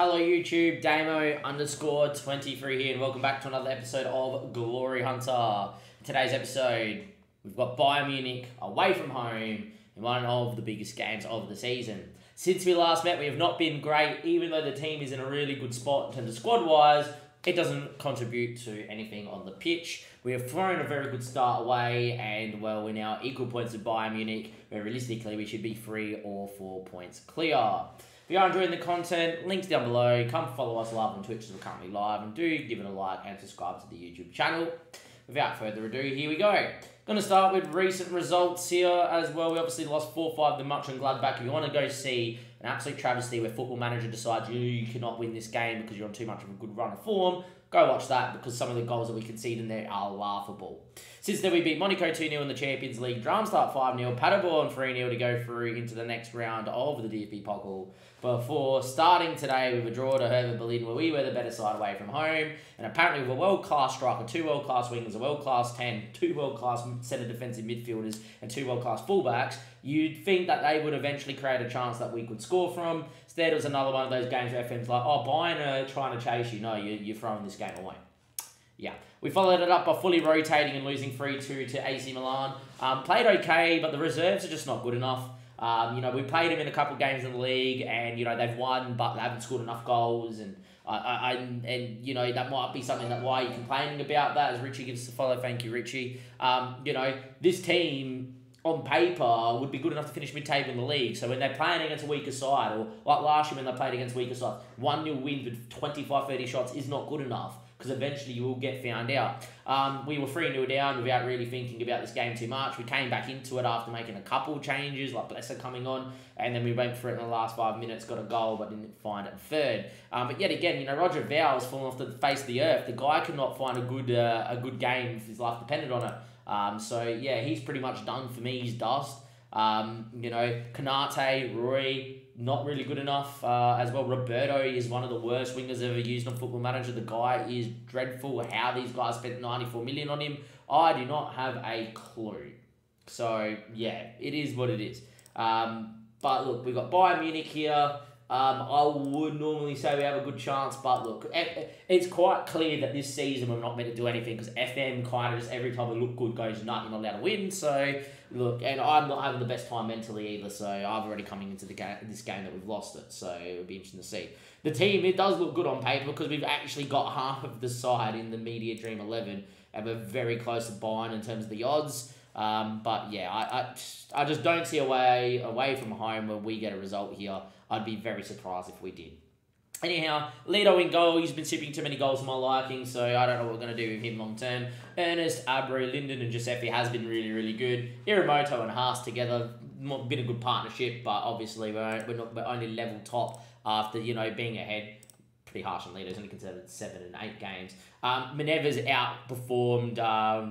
Hello YouTube, Damo_23 here, and welcome back to another episode of Glory Hunter. In today's episode, we've got Bayern Munich away from home in one of the biggest games of the season. Since we last met, we have not been great, even though the team is in a really good spot in terms of squad-wise. It doesn't contribute to anything on the pitch. We have thrown a very good start away, and well, we're now equal points with Bayern Munich, where realistically we should be 3 or 4 points clear. If you are enjoying the content, links down below. Come follow us live on Twitch as we're currently live, and do give it a like and subscribe to the YouTube channel. Without further ado, here we go. Going to start with recent results here as well. We obviously lost 4-5 to Mönchengladbach. If you want to go see an absolute travesty where Football Manager decides you cannot win this game because you're on too much of a good run of form, go watch that, because some of the goals that we concede in there are laughable. Since then, we beat Monaco 2-0 in the Champions League, Darmstadt 5-0, Paderborn 3-0 to go through into the next round of the DFB Pokal, before starting today with a draw to Hertha Berlin, where we were the better side away from home, and apparently with a world-class striker, 2 world-class wingers, a world-class 10, 2 world-class centre defensive midfielders, and 2 world-class fullbacks, you'd think that they would eventually create a chance that we could score from. Instead, it was another one of those games where FM's like, oh, Bayern are trying to chase you. No, you're throwing this game away. Yeah. We followed it up by fully rotating and losing 3-2 to AC Milan. Played okay, but the reserves are just not good enough. We played them in a couple of games in the league, and, they've won, but they haven't scored enough goals, and that might be something that why you're complaining about that, as Richie gives us a follow. Thank you, Richie. This team on paper would be good enough to finish mid-table in the league. So when they're playing against a weaker side, or like last year when they played against weaker sides, 1-0 wins with 25-30 shots is not good enough, because eventually you will get found out. We were 3-0 down without really thinking about this game too much. We came back into it after making a couple changes, like Blesser coming on, and then we went for it in the last 5 minutes, got a goal, but didn't find it in third. But yet again, Roger Vowell has fallen off the face of the earth. The guy cannot find a good game if his life depended on it. He's pretty much done for me. He's dust. Kanate, Roy, not really good enough as well. Roberto is one of the worst wingers ever used on Football Manager. The guy is dreadful. How these guys spent 94 million on him, I do not have a clue. So, yeah, it is what it is. But look, we've got Bayern Munich here. I would normally say we have a good chance, but look, it's quite clear that this season we're not meant to do anything, because FM kind of just every time we look good goes, nah, you're not allowed to win. So, look, and I'm not having the best time mentally either, so I've already coming into this game that we've lost it, so it'll be interesting to see. The team, it does look good on paper, because we've actually got half of the side in the Media Dream 11, and we're very close to Bayern in terms of the odds. But yeah, I just don't see a way away from home where we get a result here. I'd be very surprised if we did. Anyhow, Lido in goal. He's been sipping too many goals for my liking, so I don't know what we're going to do with him long term. Ernest, Abri, Linden, and Giuseppe has been really, really good. Iramoto and Haas together, been a good partnership, but obviously we're only level top after being ahead. Pretty harsh on Lido's only conceded 7 and 8 games. Minerva's outperformed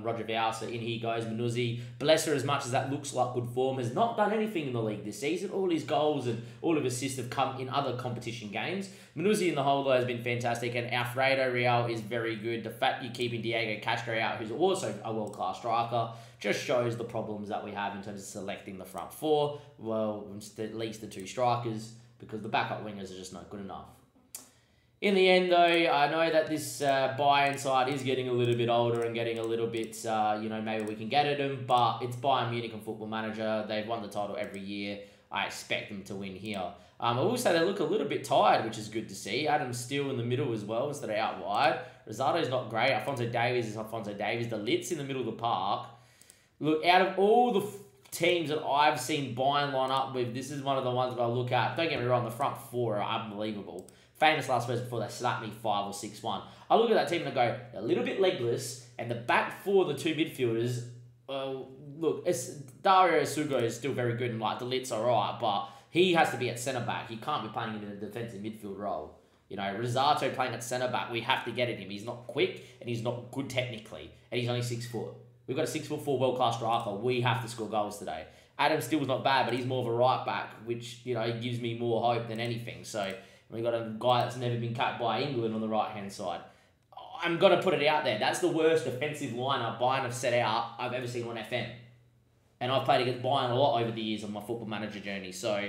Roger Vowell, so in he goes. Manuzzi, Blesser, as much as that looks like good form, has not done anything in the league this season. All his goals and all of his assists have come in other competition games. Manuzzi in the whole, though, has been fantastic, and Alfredo Real is very good. The fact you're keeping Diego Castro out, who's also a world-class striker, just shows the problems that we have in terms of selecting the front four. Well, at least the 2 strikers, because the backup wingers are just not good enough. In the end, though, I know that this Bayern side is getting a little bit older and getting a little bit, maybe we can get at them, but it's Bayern Munich and Football Manager. They've won the title every year. I expect them to win here. I will say they look a little bit tired, which is good to see. Adam's still in the middle as well instead of out wide. Rosato's not great. Alphonso Davies is Alphonso Davies. The Lit's in the middle of the park. Look, out of all the teams that I've seen Bayern line up with, this is one of the ones that I look at. Don't get me wrong, the front 4 are unbelievable. Famous last words before they slapped me 5 or 6-1. I look at that team and I go, a little bit legless, and the back 4, the 2 midfielders, look, Dario Sugo is still very good, and the Lit's alright, but he has to be at centre-back. He can't be playing in a defensive midfield role. Rosato playing at centre-back, we have to get at him. He's not quick, and he's not good technically, and he's only 6 foot. We've got a 6'4" world-class striker. We have to score goals today. Adam Still's not bad, but he's more of a right-back, which, gives me more hope than anything, so we've got a guy that's never been cut by England on the right-hand side. I'm going to put it out there. That's the worst defensive lineup Bayern have set out I've ever seen on FM. And I've played against Bayern a lot over the years on my Football Manager journey. So,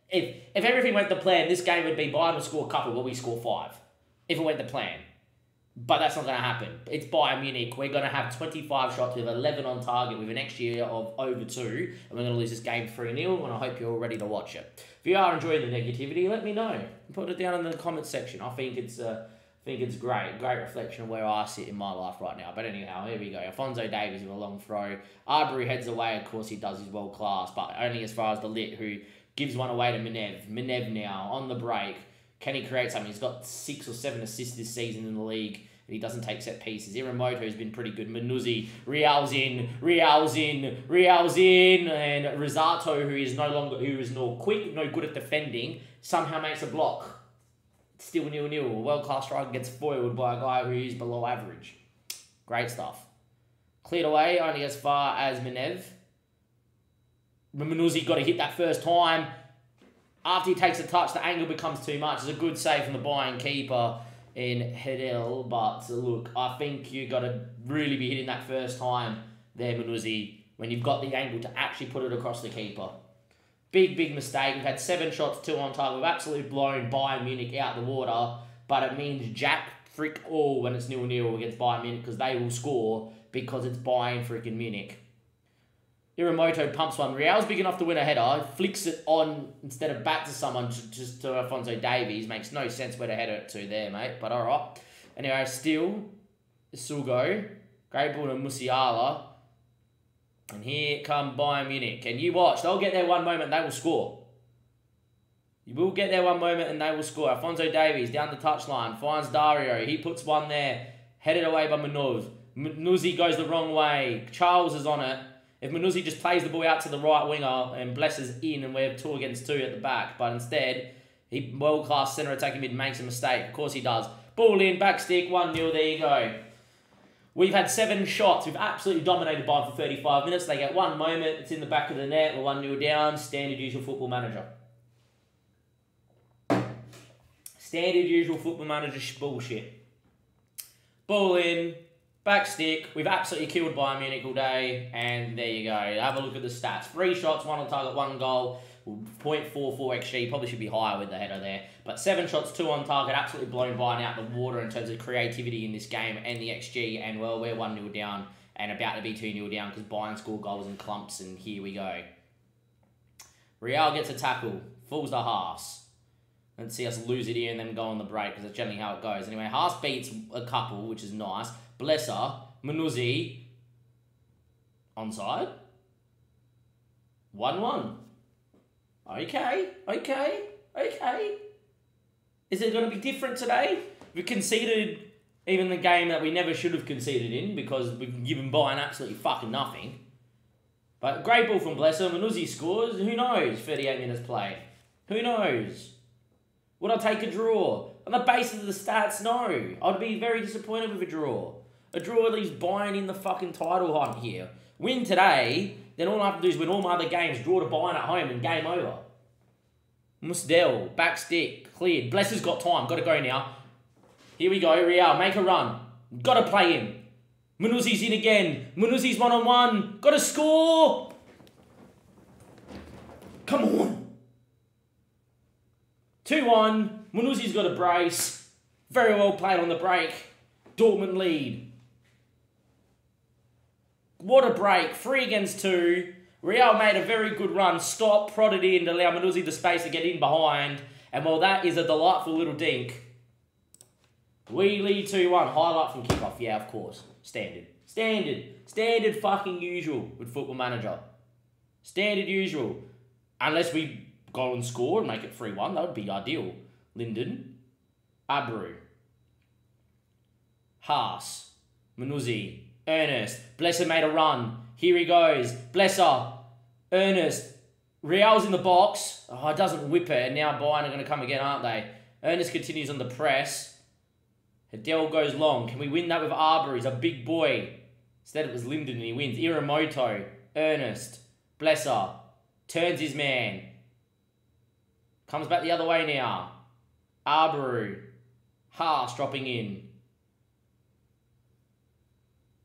If everything went to plan, this game would be Bayern would score a couple, but we score 5. If it went to plan. But that's not going to happen. It's Bayern Munich. We're going to have 25 shots with 11 on target with an XG of over 2. And we're going to lose this game 3-0. And I hope you're all ready to watch it. If you are enjoying the negativity, let me know. Put it down in the comments section. I think it's great. Great reflection of where I sit in my life right now. But anyhow, here we go. Alphonso Davies with a long throw. Arbery heads away. Of course, he does his world class. But only as far as the lit, who gives one away to Menev. Menev now on the break. Can he create something? He's got 6 or 7 assists this season in the league. And he doesn't take set pieces. Iramoto has been pretty good. Manuzzi, Real's in. And Risato, who is nor quick, no good at defending, somehow makes a block. Still 0-0. A world-class striker gets foiled by a guy who is below average. Great stuff. Cleared away only as far as Menev. Manuzzi got to hit that first time. After he takes a touch, the angle becomes too much. It's a good save from the Bayern keeper in Hedel, but look, I think you got to really be hitting that first time there, Manuzzi, when you've got the angle to actually put it across the keeper. Big mistake. We've had 7 shots, 2 on target. We've absolutely blown Bayern Munich out the water, but it means jack frick all when it's 0-0 against Bayern Munich because they will score because it's Bayern freaking Munich. Iramoto pumps one. Real's big enough to win a header. Flicks it on instead of back to someone, just to Alphonso Davies. Makes no sense where to head it to there, mate. But all right. Anyway, still, Sugo. Great ball to Musiala. And here come Bayern Munich. And you watch. They'll get there one moment and they will score. You will get there one moment and they will score. Alphonso Davies down the touchline. Finds Dario. He puts one there. Headed away by Manov. Manuzzi goes the wrong way. Charles is on it. If Manuzzi just plays the ball out to the right winger and blesses in and we have 2 against 2 at the back. But instead, he world-class centre attacking mid makes a mistake. Of course he does. Ball in, back stick, 1-0, there you go. We've had 7 shots. We've absolutely dominated Bayern for 35 minutes. They get one moment. It's in the back of the net. We're 1-0 down. Standard usual football manager. Standard usual football manager bullshit. Ball in. Back stick. We've absolutely killed Bayern Munich all day. And there you go. Have a look at the stats. 3 shots, 1 on target, 1 goal. 0.44 XG. Probably should be higher with the header there. But 7 shots, 2 on target. Absolutely blown Bayern out the water in terms of creativity in this game and the XG. And, well, we're 1-0 down and about to be 2-0 down because Bayern score goals in clumps. And here we go. Real gets a tackle. Falls to Haas. Let's see us lose it here and then go on the break because that's generally how it goes. Anyway, Haas beats a couple, which is nice. Blesser, Manuzzi, onside, 1-1. Okay. Is it going to be different today? We conceded even the game that we never should have conceded in because we've given Bayern absolutely fucking nothing. But great ball from Blesser, Manuzzi scores, who knows, 38 minutes played. Who knows? Would I take a draw? On the basis of the stats, no. I'd be very disappointed with a draw. A draw leaves Bayern in the fucking title hunt here. Win today, then all I have to do is win all my other games, draw to Bayern at home, and game over. Musdel, back stick, cleared. Blesser's got time, got to go now. Here we go, Real, make a run. Got to play him. Manuzzi's in again. Manuzzi's 1-on-1. Got to score. Come on. 2-1. Manuzzi's got a brace. Very well played on the break. Dortmund lead. What a break. 3 against 2. Real made a very good run. Stop, prodded in to allow Manuzzi the space to get in behind. And well, that is a delightful little dink. We lead 2-1. Highlight from kickoff. Yeah, of course. Standard. Standard fucking usual with Football Manager. Standard usual. Unless we go and score and make it 3-1. That would be ideal. Linden. Abru. Haas. Manuzzi. Ernest. Blesser made a run. Here he goes. Blesser. Ernest. Real's in the box. Oh, it doesn't whip it. And now Bayern are going to come again, aren't they? Ernest continues on the press. Hedel goes long. Can we win that with Arbor? He's a big boy. Instead it was Linden and he wins. Iramoto. Ernest. Blesser. Turns his man. Comes back the other way now. Arboru. Haas dropping in.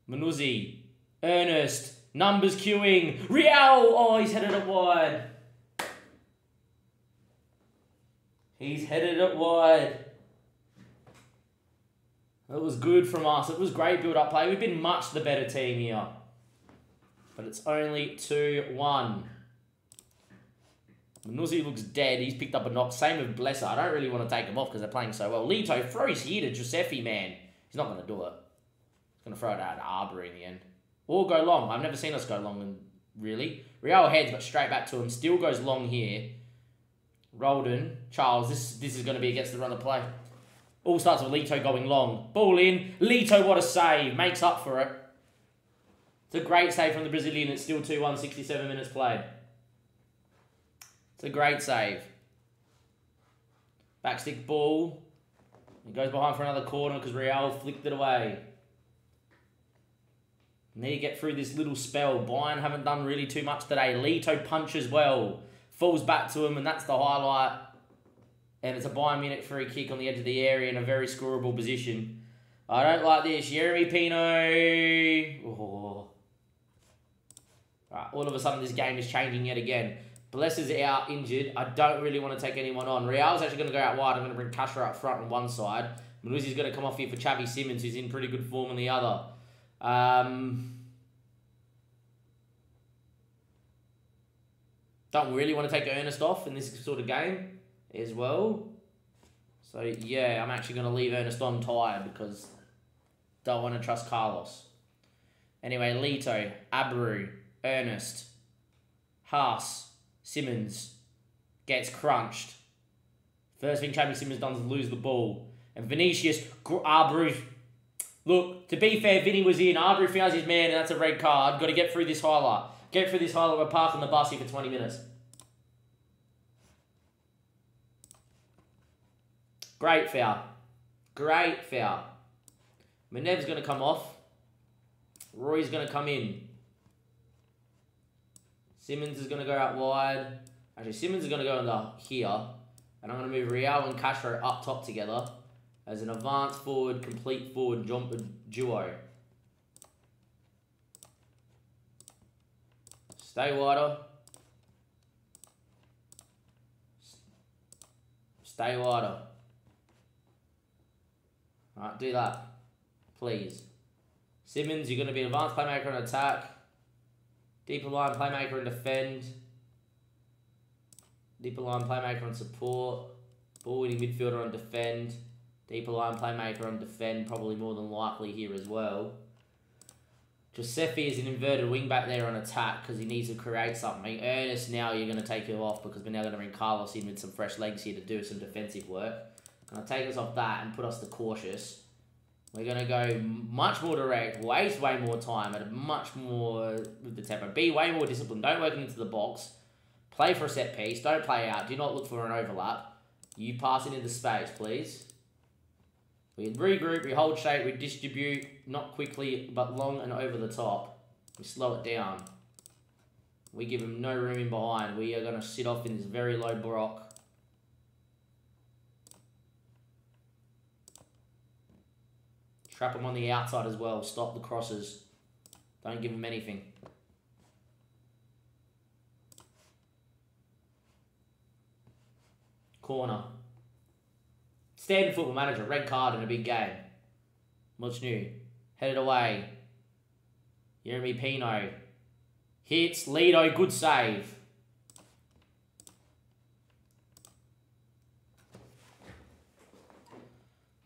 Manuzzi. Ernest. Numbers queuing. Real! Oh, he's headed it wide. He's headed it wide. That was good from us. It was great build-up play. We've been much the better team here. But it's only 2-1. Manuzzi looks dead. He's picked up a knock. Same with Blesser. I don't really want to take him off because they're playing so well. Lito throws here to Giuseppe, man. He's not going to do it. He's going to throw it out to Arbery in the end. Or go long. I've never seen us go long, really. Real heads, but straight back to him. Still goes long here. Roldan. Charles, this is going to be against the run of play. All starts with Lito going long. Ball in. Lito, what a save. Makes up for it. It's a great save from the Brazilian. It's still 2-1, 67 minutes played. It's a great save. Backstick ball. He goes behind for another corner because Real flicked it away. Need to get through this little spell. Bayern haven't done really too much today. Lito punches well. Falls back to him, and that's the highlight. And it's a Bayern Munich free kick on the edge of the area in a very scoreable position. I don't like this. Jeremy Pino. Oh. Right, all of a sudden, this game is changing yet again. Bless is out, injured. I don't really want to take anyone on. Real's actually going to go out wide. I'm going to bring Kasher up front on one side. Manuzzi's going to come off here for Xavi Simons, who's in pretty good form on the other. Don't really want to take Ernest off in this sort of game as well. So, yeah, I'm actually going to leave Ernest on tired because don't want to trust Carlos. Anyway, Lito, Abreu, Ernest, Haas, Simons gets crunched. First thing Xavi Simons does is lose the ball. And Vinicius, Abreu. Look, to be fair, Vinny was in. Abreu found his man, and that's a red card. Got to get through this highlight. Get through this highlight. We're parking the bus here for 20 minutes. Great foul. Great foul. Manev's going to come off. Roy's going to come in. Simons is going to go out wide. Actually, Simons is going to go into here. And I'm going to move Real and Castro up top together as an advanced forward, complete forward duo. Stay wider. Stay wider. Alright, do that. Please. Simons, you're going to be an advanced playmaker on attack. Deeper line playmaker and defend. Deeper line playmaker and support. Ball winning midfielder on defend. Deeper line playmaker on defend, probably more than likely here as well. Giuseppe is an inverted wing back there on attack because he needs to create something. Ernest, now you're going to take him off because we're now going to bring Carlos in with some fresh legs here to do some defensive work. Going to take us off that and put us to cautious. We're going to go much more direct, waste way more time, at a much more with the tempo. Be way more disciplined. Don't work into the box. Play for a set piece. Don't play out. Do not look for an overlap. You pass it into space, please. We regroup, we hold shape, we distribute, not quickly, but long and over the top. We slow it down. We give him no room in behind. We are going to sit off in this very low block. Trap him on the outside as well. Stop the crosses. Don't give him anything. Corner. Standard Football Manager. Red card in a big game. What's new? Headed away. Jeremy Pino. Hits. Lido. Good save.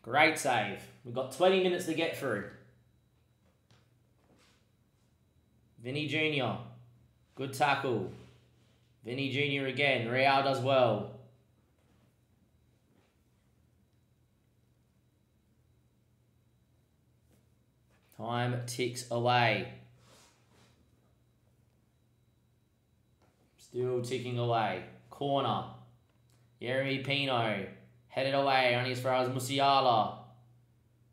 Great save. We've got 20 minutes to get through. Vinny Jr. Good tackle. Vinny Jr. again. Real does well. Time ticks away. Still ticking away. Corner. Jeremy Pino. Headed away. Only as far as Musiala.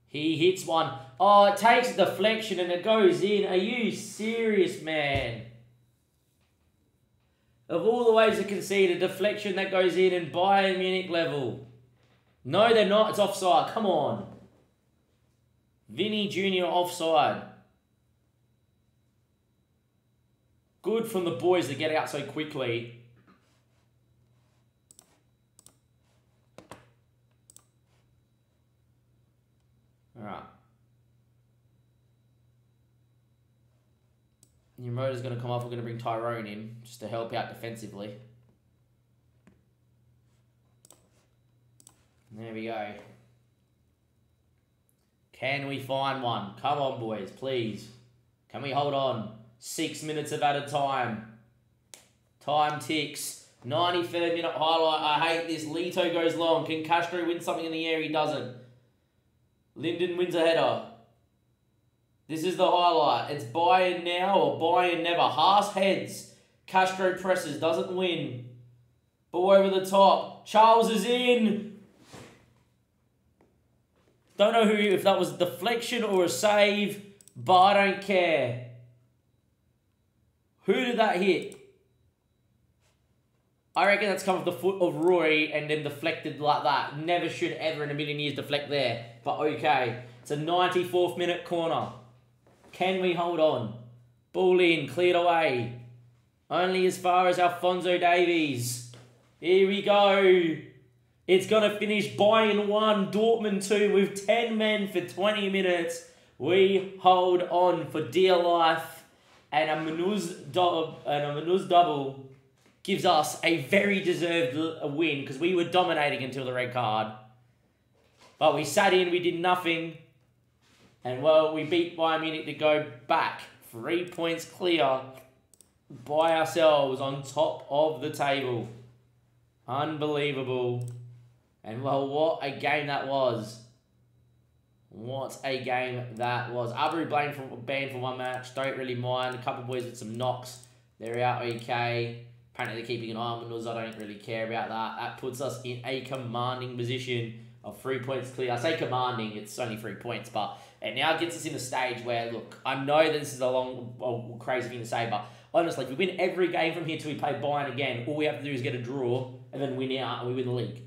He hits one. Oh, it takes a deflection and it goes in. Are you serious, man? Of all the ways to concede, a deflection that goes in and Bayern Munich level. No, they're not. It's offside. Come on. Vinny Jr. offside. Good from the boys to get out so quickly. Alright. Your motor's going to come off. We're going to bring Tyrone in just to help out defensively. There we go. Can we find one? Come on, boys, please. Can we hold on? 6 minutes of added time. Time ticks. 93rd minute highlight. I hate this. Lito goes long. Can Castro win something in the air? He doesn't. Linden wins a header. This is the highlight. It's Bayern now or Bayern never. Haas heads. Castro presses. Doesn't win. Ball over the top. Charles is in. Don't know if that was a deflection or a save, but I don't care. Who did that hit? I reckon that's come off the foot of Roy and then deflected like that. Never should ever in a million years deflect there. But okay. It's a 94th minute corner. Can we hold on? Ball in, cleared away. Only as far as Alphonso Davies. Here we go. It's going to finish Bayern 1, Dortmund 2 with 10 men for 20 minutes. We hold on for dear life. And a Manuz double gives us a very deserved win because we were dominating until the red card. But we sat in, we did nothing. And, well, we beat Bayern Munich to go back 3 points clear by ourselves on top of the table. Unbelievable. And, well, what a game that was. What a game that was. Abu banned for 1 match. Don't really mind. A couple of boys with some knocks. They're out okay. Apparently they're keeping an eye on Manuz. I don't really care about that. That puts us in a commanding position of 3 points clear. I say commanding. It's only 3 points. But it now gets us in a stage where, look, I know that this is a crazy thing to say, but honestly, if we win every game from here till we play Bayern again, all we have to do is get a draw and then win out and we win the league.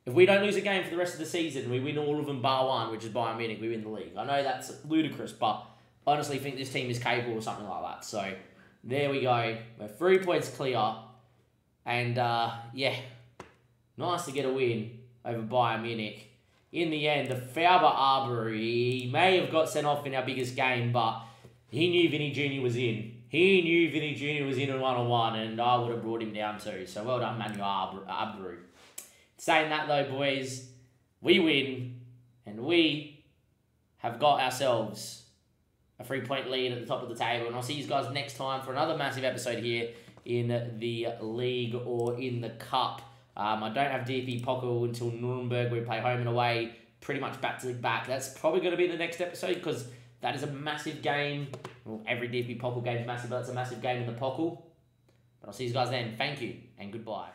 If we don't lose a game for the rest of the season, we win all of them bar one, which is Bayern Munich, we win the league. I know that's ludicrous, but honestly think this team is capable of something like that. So, there we go. We're 3 points clear. And, yeah, nice to get a win over Bayern Munich. In the end, the Faber Arbery, he may have got sent off in our biggest game, but he knew Vinny Jr. was in. He knew Vinny Jr. was in 1-on-1, and I would have brought him down too. So, well done, Manuel Arbery. Saying that though, boys, we win, and we have got ourselves a 3 point lead at the top of the table. And I'll see you guys next time for another massive episode here in the league or in the cup. I don't have DP Pokal until Nuremberg. We play home and away pretty much back to back. That's probably going to be the next episode because that is a massive game. Well, every DP Pokal game is massive, but that's a massive game in the Pokal. But I'll see you guys then. Thank you and goodbye.